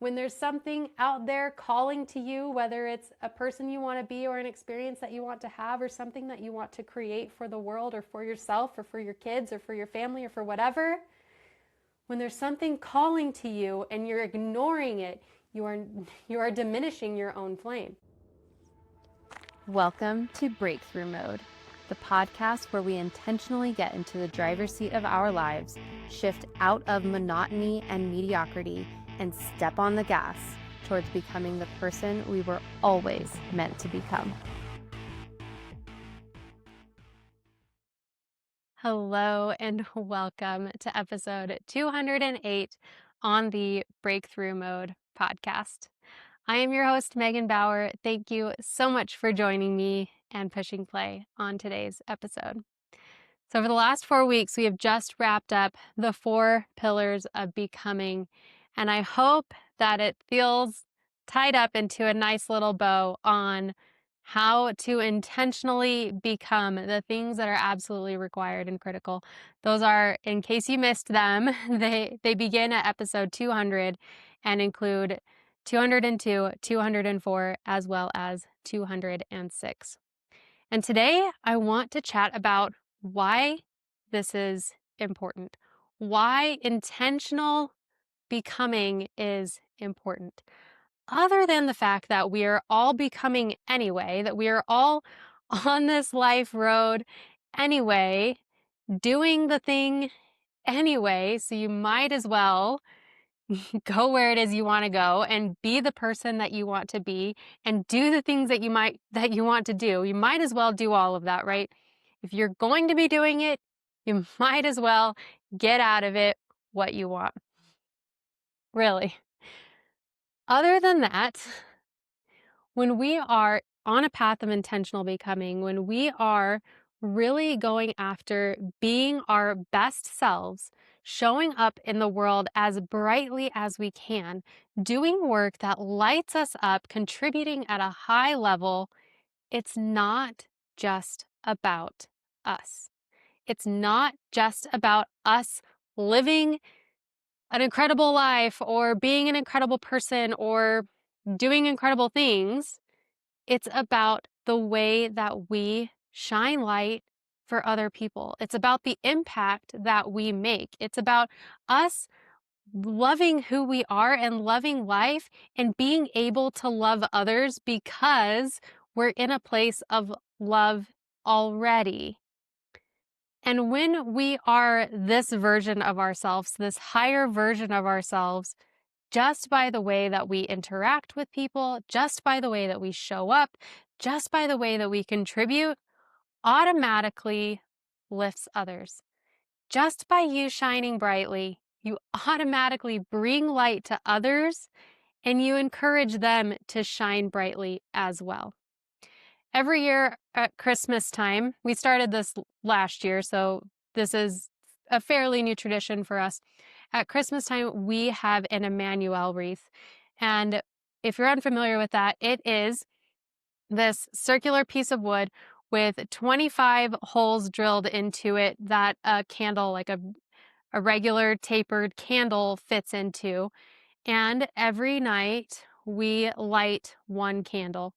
When there's something out there calling to you, whether it's a person you want to be or an experience that you want to have or something that you want to create for the world or for yourself or for your kids or for your family or for whatever, when there's something calling to you and you're ignoring it, you are diminishing your own flame. Welcome to Breakthrough Mode, the podcast where we intentionally get into the driver's seat of our lives, shift out of monotony and mediocrity, and step on the gas towards becoming the person we were always meant to become. Hello and welcome to episode 208 on the Breakthrough Mode podcast. I am your host, Megan Bauer. Thank you so much for joining me and pushing play on today's episode. So for the last 4 weeks, we have just wrapped up the 4 pillars of becoming, and I hope that it feels tied up into a nice little bow on how to intentionally become the things that are absolutely required and critical. Those are, in case you missed them, they begin at episode 200 and include 202, 204, as well as 206. And today I want to chat about why this is important, why intentional becoming is important. Other than the fact that we are all becoming anyway, that we are all on this life road anyway, doing the thing anyway, so you might as well go where it is you want to go and be the person that you want to be and do the things that you want to do. You might as well do all of that, right? If you're going to be doing it, you might as well get out of it what you want. Really. Other than that, when we are on a path of intentional becoming, when we are really going after being our best selves, showing up in the world as brightly as we can, doing work that lights us up, contributing at a high level, it's not just about us. It's not just about us living an incredible life or being an incredible person or doing incredible things. It's about the way that we shine light for other people. It's about the impact that we make. It's about us loving who we are and loving life and being able to love others because we're in a place of love already. And when we are this version of ourselves, this higher version of ourselves, just by the way that we interact with people, just by the way that we show up, just by the way that we contribute, automatically lifts others. Just by you shining brightly, you automatically bring light to others and you encourage them to shine brightly as well. Every year at Christmas time, we started this last year, so this is a fairly new tradition for us. At Christmas time, we have an Emmanuel wreath. And if you're unfamiliar with that, it is this circular piece of wood with 25 holes drilled into it that a candle, like a regular tapered candle, fits into. And every night we light one candle.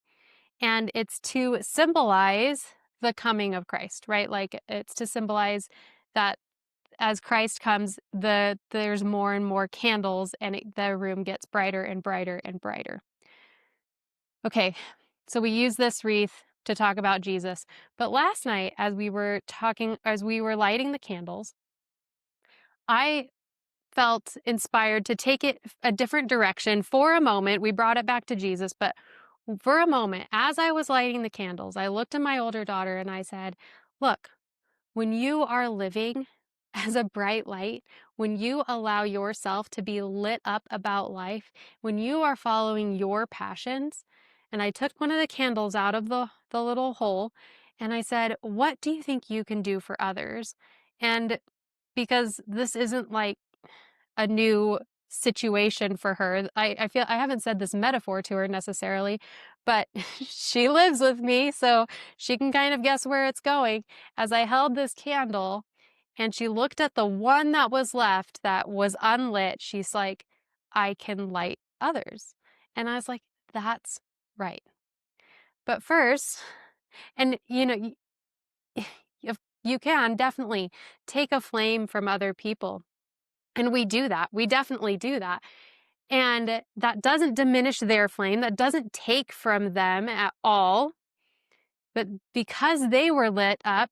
And it's to symbolize the coming of Christ, right? Like it's to symbolize that as Christ comes, there's more and more candles and the room gets brighter and brighter and brighter. Okay, so we use this wreath to talk about Jesus. But last night, as we were lighting the candles, I felt inspired to take it a different direction for a moment. We brought it back to Jesus, but for a moment, as I was lighting the candles, I looked at my older daughter and I said, look, when you are living as a bright light, when you allow yourself to be lit up about life, when you are following your passions, and I took one of the candles out of the little hole and I said, what do you think you can do for others? And because this isn't like a new situation for her. I feel I haven't said this metaphor to her necessarily, but she lives with me, so she can kind of guess where it's going. As I held this candle and she looked at the one that was left that was unlit, she's like, I can light others. And I was like, that's right. But first, and if you can definitely take a flame from other people. And we do that. We definitely do that. And that doesn't diminish their flame. That doesn't take from them at all. But because they were lit up,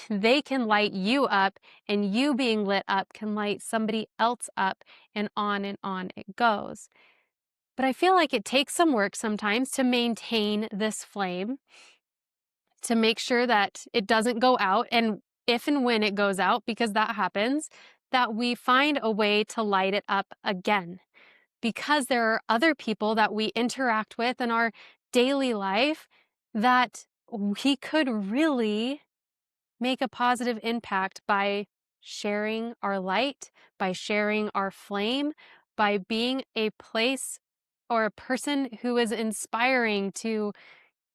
they can light you up, and you being lit up can light somebody else up, and on it goes. But I feel like it takes some work sometimes to maintain this flame, to make sure that it doesn't go out. And if and when it goes out, because that happens, that we find a way to light it up again. Because there are other people that we interact with in our daily life that we could really make a positive impact by sharing our light, by sharing our flame, by being a place or a person who is inspiring to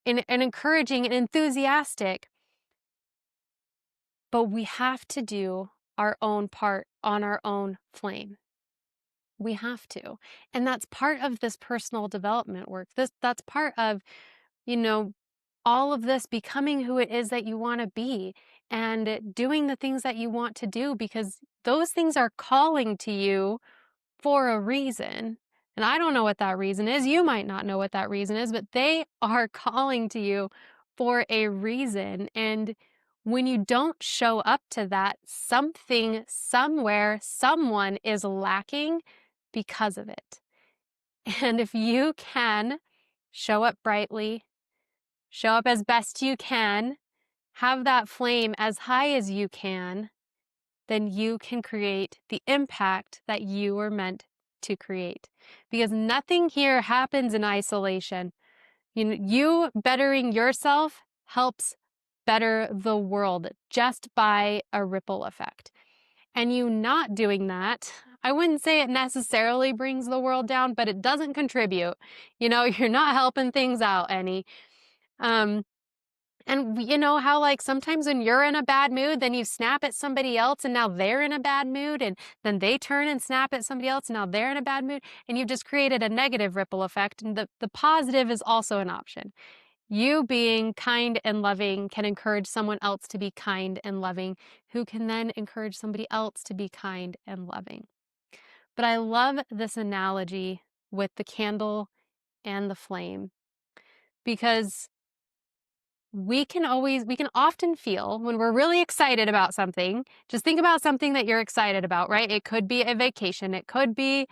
and encouraging and enthusiastic. But we have to do our own part on our own flame. We have to. And that's part of this personal development work. That's part of, you know, all of this becoming who it is that you want to be and doing the things that you want to do, because those things are calling to you for a reason. And I don't know what that reason is. You might not know what that reason is, but they are calling to you for a reason. And when you don't show up to that, something, somewhere, someone is lacking because of it. And if you can show up brightly, show up as best you can, have that flame as high as you can, then you can create the impact that you were meant to create. Because nothing here happens in isolation. You bettering yourself helps better the world just by a ripple effect. And you not doing that, I wouldn't say it necessarily brings the world down, but it doesn't contribute. You're not helping things out any. And you know how, like, sometimes when you're in a bad mood, then you snap at somebody else and now they're in a bad mood, and then they turn and snap at somebody else and now they're in a bad mood, and you've just created a negative ripple effect. And the positive is also an option. You being kind and loving can encourage someone else to be kind and loving, who can then encourage somebody else to be kind and loving. But I love this analogy with the candle and the flame, because we can often feel when we're really excited about something. Just think about something that you're excited about, right? It could be a vacation. It could be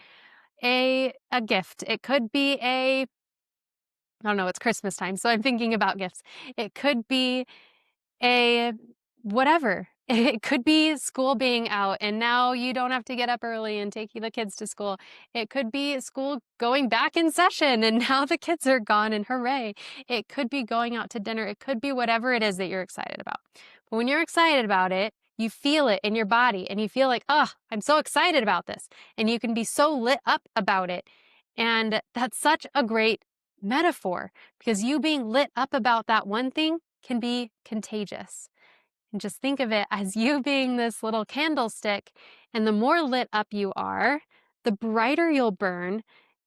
a gift. It could be I don't know, it's Christmas time, so I'm thinking about gifts. It could be a whatever. It could be school being out and now you don't have to get up early and take the kids to school. It could be school going back in session and now the kids are gone and hooray. It could be going out to dinner. It could be whatever it is that you're excited about. But when you're excited about it, you feel it in your body and you feel like, oh, I'm so excited about this. And you can be so lit up about it. And that's such a great metaphor, because you being lit up about that one thing can be contagious. And just think of it as you being this little candlestick, and the more lit up you are, the brighter you'll burn,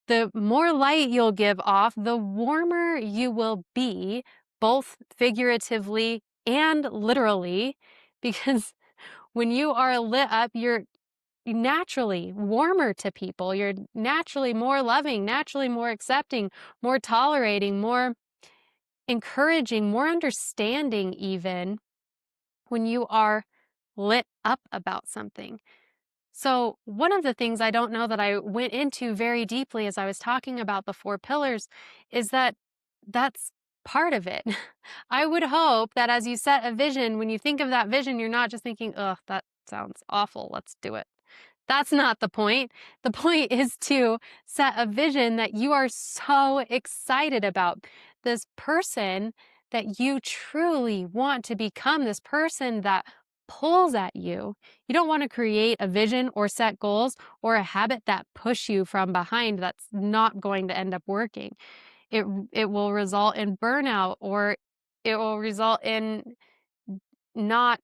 the more light you'll give off, the warmer you will be, both figuratively and literally, because when you are lit up, you're naturally warmer to people. You're naturally more loving, naturally more accepting, more tolerating, more encouraging, more understanding, even when you are lit up about something. So, one of the things I don't know that I went into very deeply as I was talking about the 4 pillars is that that's part of it. I would hope that as you set a vision, when you think of that vision, you're not just thinking, ugh, that sounds awful, let's do it. That's not the point. The point is to set a vision that you are so excited about. This person that you truly want to become, this person that pulls at you. You don't want to create a vision or set goals or a habit that push you from behind. That's not going to end up working. It will result in burnout, or it will result in not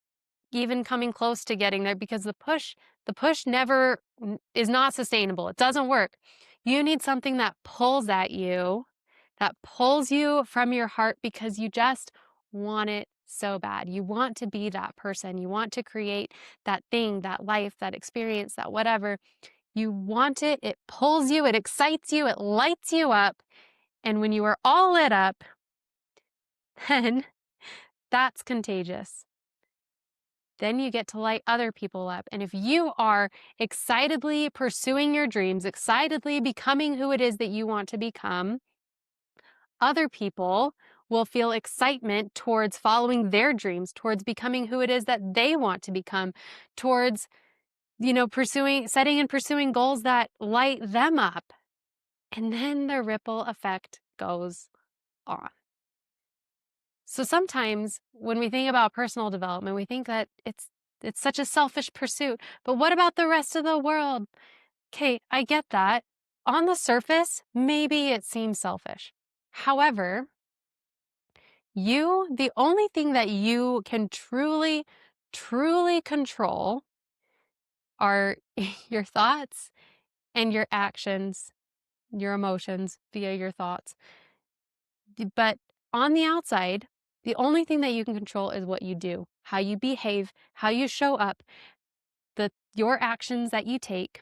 even coming close to getting there, because the push never is not sustainable. It doesn't work. You need something that pulls at you, that pulls you from your heart because you just want it so bad. You want to be that person. You want to create that thing, that life, that experience, that whatever. You want it. It pulls you. It excites you. It lights you up. And when you are all lit up, then that's contagious. Then you get to light other people up. And if you are excitedly pursuing your dreams, excitedly becoming who it is that you want to become, other people will feel excitement towards following their dreams, towards becoming who it is that they want to become, towards, setting and pursuing goals that light them up. And then the ripple effect goes on. So sometimes when we think about personal development, we think that it's such a selfish pursuit. But what about the rest of the world? Okay, I get that. On the surface, maybe it seems selfish. However, the only thing that you can truly, truly control are your thoughts and your actions, your emotions via your thoughts. But on the outside, the only thing that you can control is what you do, how you behave, how you show up, your actions that you take.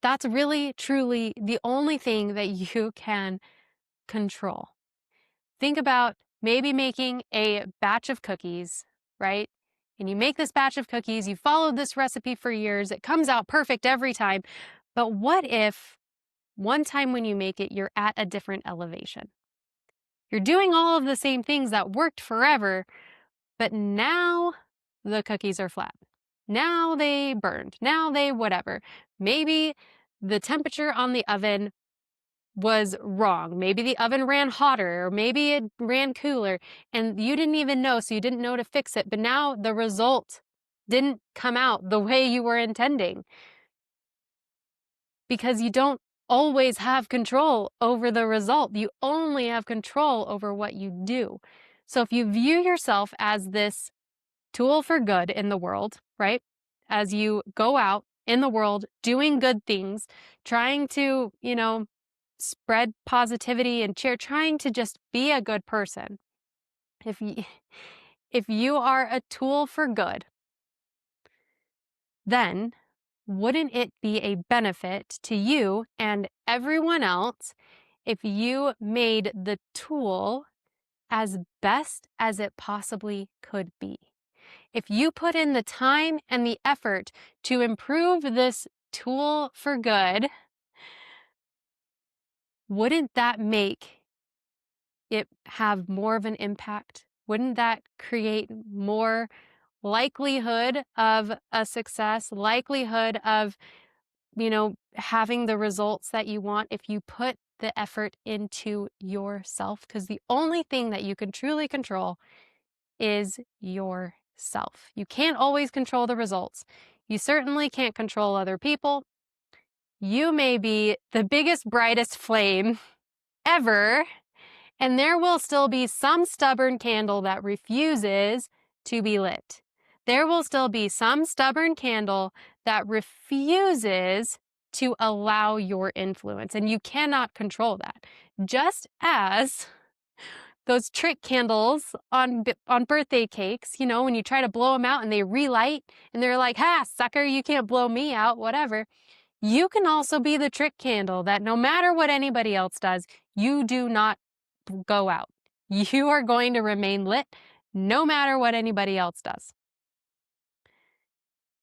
That's really, truly the only thing that you can control. Think about maybe making a batch of cookies, right? And you make this batch of cookies, you followed this recipe for years, it comes out perfect every time. But what if one time when you make it, you're at a different elevation? You're doing all of the same things that worked forever, but now the cookies are flat. Now they burned. Now they whatever. Maybe the temperature on the oven was wrong. Maybe the oven ran hotter, or maybe it ran cooler, and you didn't even know, so you didn't know to fix it. But now the result didn't come out the way you were intending, because you don't always have control over the result. You only have control over what you do. So if you view yourself as this tool for good in the world, right? As you go out in the world doing good things, trying to, spread positivity and cheer, trying to just be a good person. If you, if you are a tool for good, then wouldn't it be a benefit to you and everyone else if you made the tool as best as it possibly could be? If you put in the time and the effort to improve this tool for good, wouldn't that make it have more of an impact? Wouldn't that create more likelihood of a success, likelihood of, having the results that you want if you put the effort into yourself? Because the only thing that you can truly control is yourself. You can't always control the results. You certainly can't control other people. You may be the biggest, brightest flame ever, and there will still be some stubborn candle that refuses to be lit. There will still be some stubborn candle that refuses to allow your influence, and you cannot control that. Just as those trick candles on birthday cakes, when you try to blow them out and they relight and they're like, ha, sucker, you can't blow me out, whatever. You can also be the trick candle that no matter what anybody else does, you do not go out. You are going to remain lit no matter what anybody else does.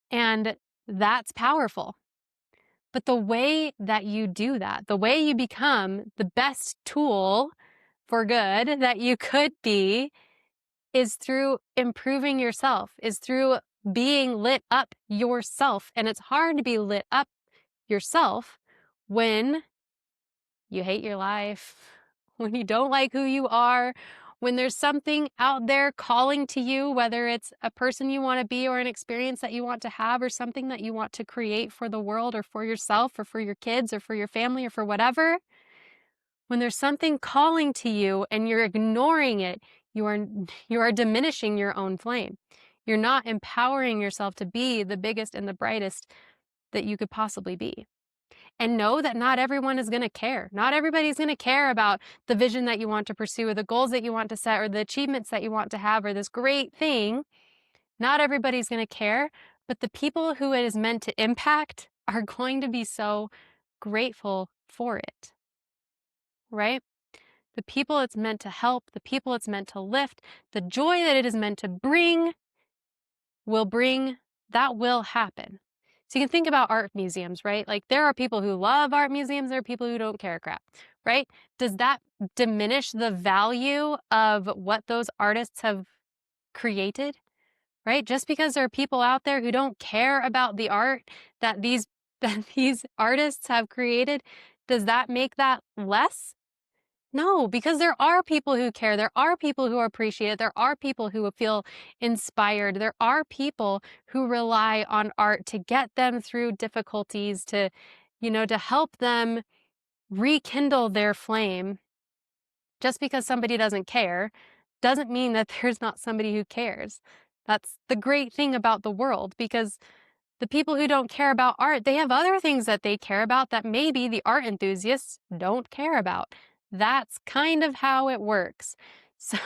And that's powerful. But the way that you do that, the way you become the best tool for good that you could be, is through improving yourself, is through being lit up yourself. And it's hard to be lit up yourself when you hate your life, when you don't like who you are, when there's something out there calling to you, whether it's a person you want to be or an experience that you want to have or something that you want to create for the world or for yourself or for your kids or for your family or for whatever. When there's something calling to you and you're ignoring it, you are diminishing your own flame. You're not empowering yourself to be the biggest and the brightest that you could possibly be. and know that not everyone is going to care. Not everybody's going to care about the vision that you want to pursue, or the goals that you want to set, or the achievements that you want to have, or this great thing. Not everybody's going to care, but the people who it is meant to impact are going to be so grateful for it, right? The people it's meant to help, the people it's meant to lift, the joy that it is meant to bring that will happen. So you can think about art museums, right? Like there are people who love art museums, there are people who don't care a crap, right? Does that diminish the value of what those artists have created, right? Just because there are people out there who don't care about the art that these that these artists have created, does that make that less? No, because there are people who care. There are people who appreciate it. There are people who feel inspired. There are people who rely on art to get them through difficulties, to help them rekindle their flame. Just because somebody doesn't care doesn't mean that there's not somebody who cares. That's the great thing about the world, because the people who don't care about art, they have other things that they care about that maybe the art enthusiasts don't care about. That's kind of how it works. So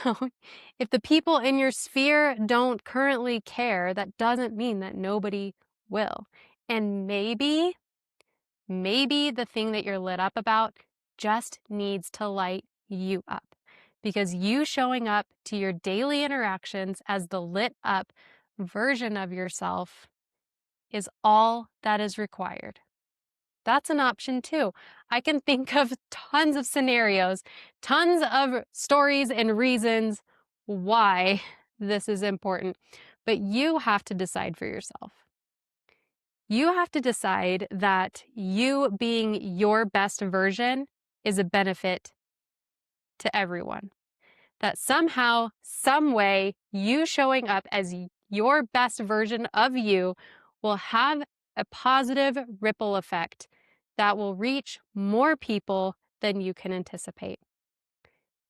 if the people in your sphere don't currently care, that doesn't mean that nobody will. And maybe the thing that you're lit up about just needs to light you up. Because you showing up to your daily interactions as the lit up version of yourself is all that is required. That's an option too. I can think of tons of scenarios, tons of stories and reasons why this is important, but you have to decide for yourself. You have to decide that you being your best version is a benefit to everyone. That somehow, some way, you showing up as your best version of you will have a positive ripple effect that will reach more people than you can anticipate.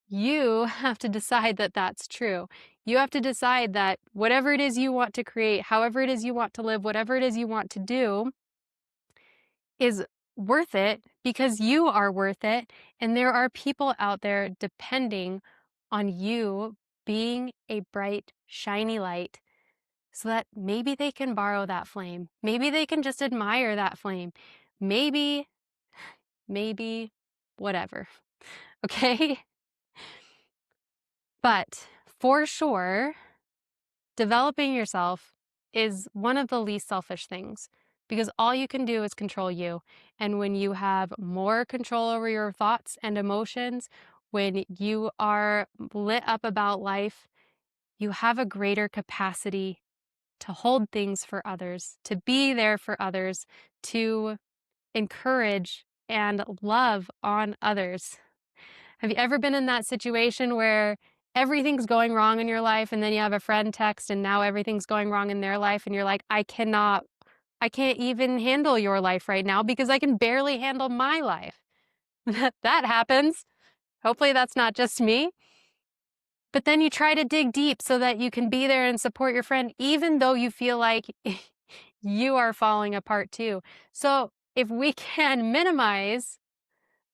You have to decide that that's true. You have to decide that whatever it is you want to create, however it is you want to live, whatever it is you want to do is worth it because you are worth it. And there are people out there depending on you being a bright, shiny light so that maybe they can borrow that flame. Maybe they can just admire that flame. Maybe, whatever. Okay? But for sure, developing yourself is one of the least selfish things because all you can do is control you. And when you have more control over your thoughts and emotions, when you are lit up about life, you have a greater capacity to hold things for others, to be there for others, to encourage and love on others. Have you ever been in that situation where everything's going wrong in your life and then you have a friend text and now everything's going wrong in their life and you're like, I can't even handle your life right now because I can barely handle my life. That happens. Hopefully that's not just me. But then you try to dig deep so that you can be there and support your friend, even though you feel like you are falling apart too. So if we can minimize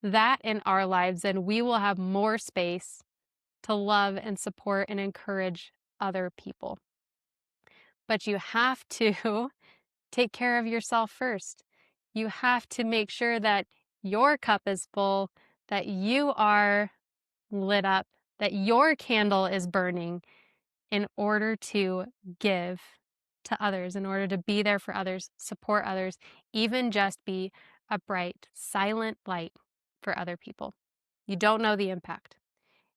that in our lives, then we will have more space to love and support and encourage other people. But you have to take care of yourself first. You have to make sure that your cup is full, that you are lit up, that your candle is burning in order to give to others, in order to be there for others, support others, even just be a bright, silent light for other people. You don't know the impact.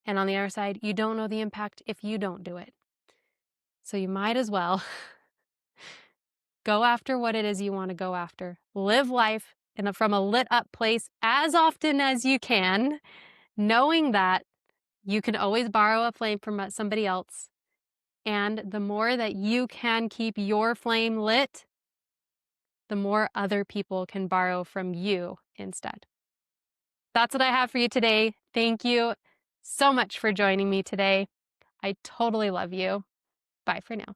And on the other side, you don't know the impact if you don't do it. So you might as well go after what it is you want to go after. Live life from a lit up place as often as you can, knowing that you can always borrow a flame from somebody else. And the more that you can keep your flame lit, the more other people can borrow from you instead. That's what I have for you today. Thank you so much for joining me today. I totally love you. Bye for now.